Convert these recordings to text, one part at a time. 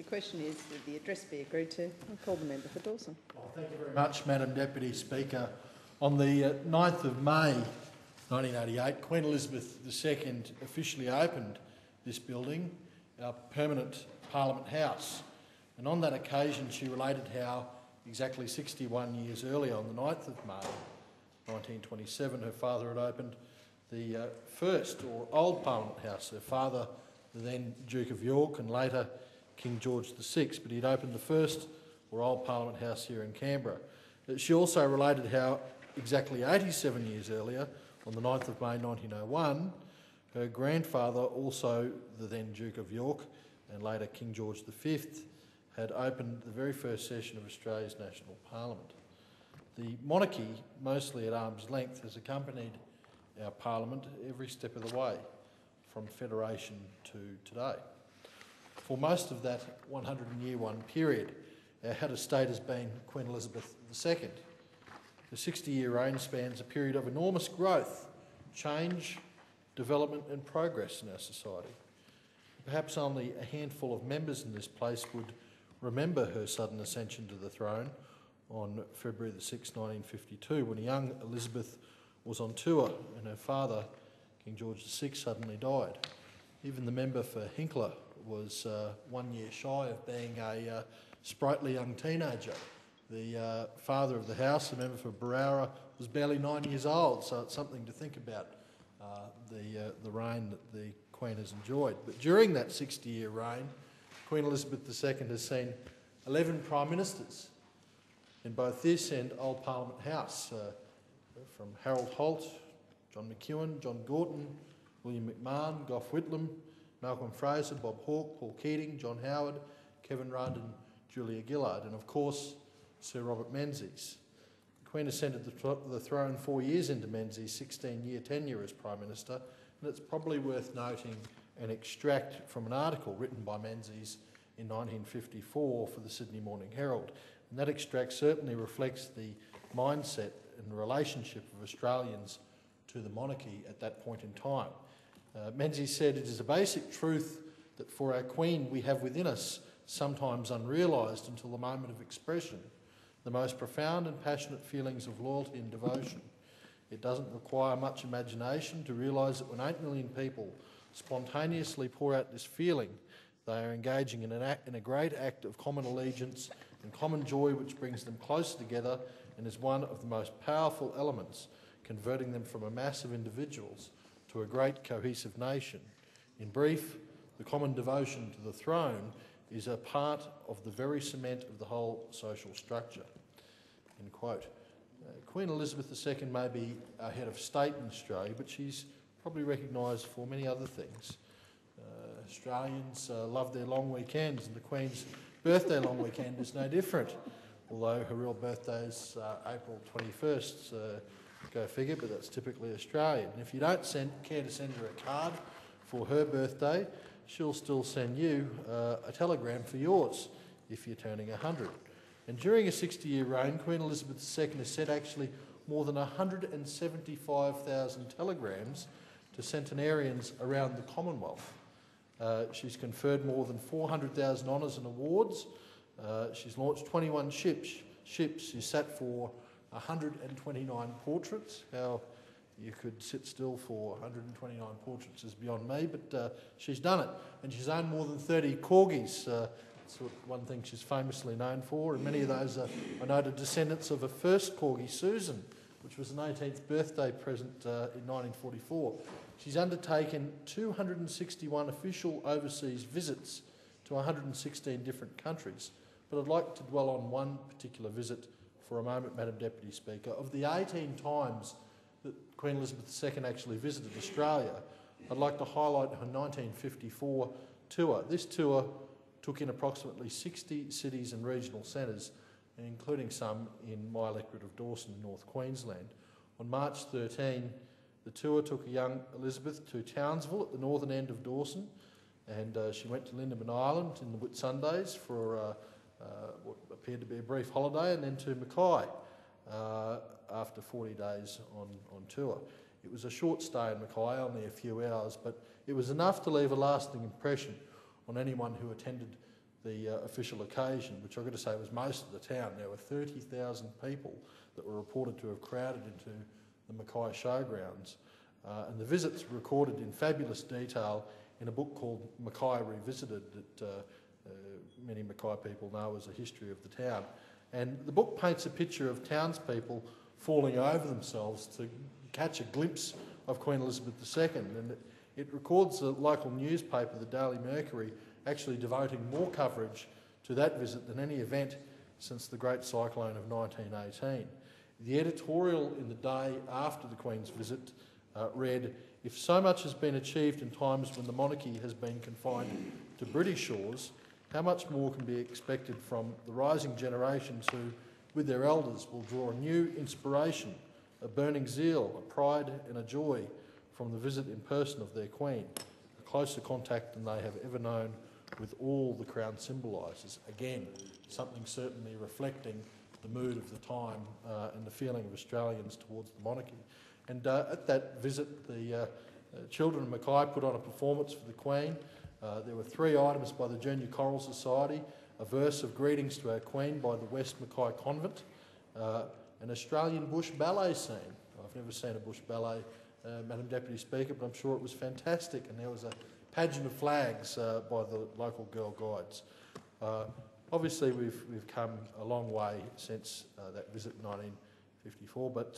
The question is that the address be agreed to. I'll call the member for Dawson. Well, thank you very much, Madam Deputy Speaker. On the 9th of May 1988, Queen Elizabeth II officially opened this building, our permanent Parliament House. And on that occasion, she related how exactly 61 years earlier, on the 9th of May 1927, her father had opened the first, or old Parliament House. Her father, the then Duke of York and later King George VI, but he'd opened the first, or old Parliament House here in Canberra. She also related how exactly 87 years earlier, on the 9th of May 1901, her grandfather, also the then Duke of York and later King George V, had opened the very first session of Australia's National Parliament. The monarchy, mostly at arm's length, has accompanied our Parliament every step of the way, from Federation to today. For most of that 101 period, our head of state has been Queen Elizabeth II. The 60-year reign spans a period of enormous growth, change, development and progress in our society. Perhaps only a handful of members in this place would remember her sudden ascension to the throne on February the 6th, 1952, when young Elizabeth was on tour and her father, King George VI, suddenly died. Even the member for Hinkler was 1 year shy of being a sprightly young teenager. The father of the House, the member for Barara, was barely 9 years old, so it's something to think about, the reign that the Queen has enjoyed. But during that 60-year reign, Queen Elizabeth II has seen 11 Prime Ministers in both this and Old Parliament House, from Harold Holt, John McEwen, John Gorton, William McMahon, Gough Whitlam, Malcolm Fraser, Bob Hawke, Paul Keating, John Howard, Kevin Rudd and Julia Gillard, and of course Sir Robert Menzies. The Queen ascended the throne 4 years into Menzies' 16-year tenure as Prime Minister, and it's probably worth noting an extract from an article written by Menzies in 1954 for the Sydney Morning Herald. And that extract certainly reflects the mindset and relationship of Australians to the monarchy at that point in time. Menzies said, "It is a basic truth that for our Queen we have within us, sometimes unrealised until the moment of expression, the most profound and passionate feelings of loyalty and devotion. It doesn't require much imagination to realise that when 8 million people spontaneously pour out this feeling, they are engaging in a great act of common allegiance and common joy which brings them closer together and is one of the most powerful elements, converting them from a mass of individuals to a great cohesive nation. In brief, the common devotion to the throne is a part of the very cement of the whole social structure." End quote. Queen Elizabeth II may be our head of state in Australia, but she's probably recognised for many other things. Australians love their long weekends, and the Queen's birthday long weekend is no different, although her real birthday is April 21st. Go figure, but that's typically Australian. And if you don't care to send her a card for her birthday, she'll still send you a telegram for yours if you're turning 100. And during a 60-year reign, Queen Elizabeth II has sent actually more than 175,000 telegrams to centenarians around the Commonwealth. She's conferred more than 400,000 honours and awards. She's launched 21 ships. She's sat for 129 portraits. How you could sit still for 129 portraits is beyond me, but she's done it. And she's owned more than 30 corgis. That's one thing she's famously known for, and many of those are noted descendants of her first corgi, Susan, which was an 18th birthday present in 1944. She's undertaken 261 official overseas visits to 116 different countries. But I'd like to dwell on one particular visit for a moment, Madam Deputy Speaker. Of the 18 times that Queen Elizabeth II actually visited Australia, I'd like to highlight her 1954 tour. This tour took in approximately 60 cities and regional centres, including some in my electorate of Dawson in North Queensland. On March 13, the tour took a young Elizabeth to Townsville at the northern end of Dawson, and she went to Lindeman Island in the Whitsundays for what appeared to be a brief holiday, and then to Mackay after 40 days on tour. It was a short stay in Mackay, only a few hours, but it was enough to leave a lasting impression on anyone who attended the official occasion, which I've got to say was most of the town. There were 30,000 people that were reported to have crowded into the Mackay Showgrounds. And the visits were recorded in fabulous detail in a book called Mackay Revisited that many Mackay people know as a history of the town. And the book paints a picture of townspeople falling over themselves to catch a glimpse of Queen Elizabeth II. And it records the local newspaper, the Daily Mercury, actually devoting more coverage to that visit than any event since the Great Cyclone of 1918. The editorial in the day after the Queen's visit read, "If so much has been achieved in times when the monarchy has been confined to British shores, how much more can be expected from the rising generations who, with their elders, will draw a new inspiration, a burning zeal, a pride and a joy from the visit in person of their Queen, a closer contact than they have ever known with all the Crown symbolises." Again, something certainly reflecting the mood of the time and the feeling of Australians towards the monarchy. And at that visit, the children of Mackay put on a performance for the Queen. There were 3 items by the Junior Choral Society, a verse of greetings to our Queen by the West Mackay Convent, an Australian bush ballet scene. I've never seen a bush ballet, Madam Deputy Speaker, but I'm sure it was fantastic. And there was a pageant of flags by the local Girl Guides. Obviously, we've come a long way since that visit in 1954, but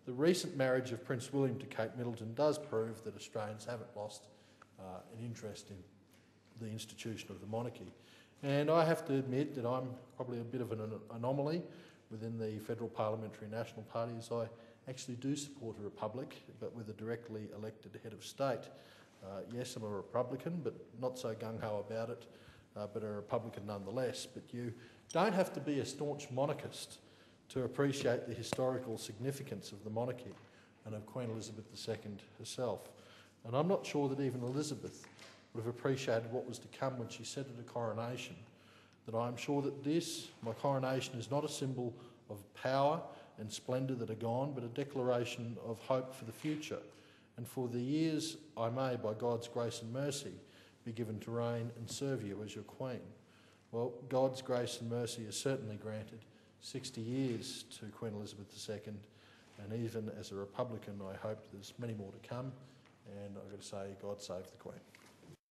the recent marriage of Prince William to Kate Middleton does prove that Australians haven't lost an interest in the institution of the monarchy. And I have to admit that I'm probably a bit of an anomaly within the Federal Parliamentary National Party, as I actually do support a republic, but with a directly elected head of state. Yes, I'm a Republican, but not so gung-ho about it, but a Republican nonetheless. But you don't have to be a staunch monarchist to appreciate the historical significance of the monarchy and of Queen Elizabeth II herself. And I'm not sure that even Elizabeth would have appreciated what was to come when she said at a coronation that I am sure that this, my coronation, is not a symbol of power and splendour that are gone, but a declaration of hope for the future, and for the years I may, by God's grace and mercy, be given to reign and serve you as your Queen. Well, God's grace and mercy is certainly granted 60 years to Queen Elizabeth II, and even as a Republican I hope there's many more to come, and I've got to say, God save the Queen.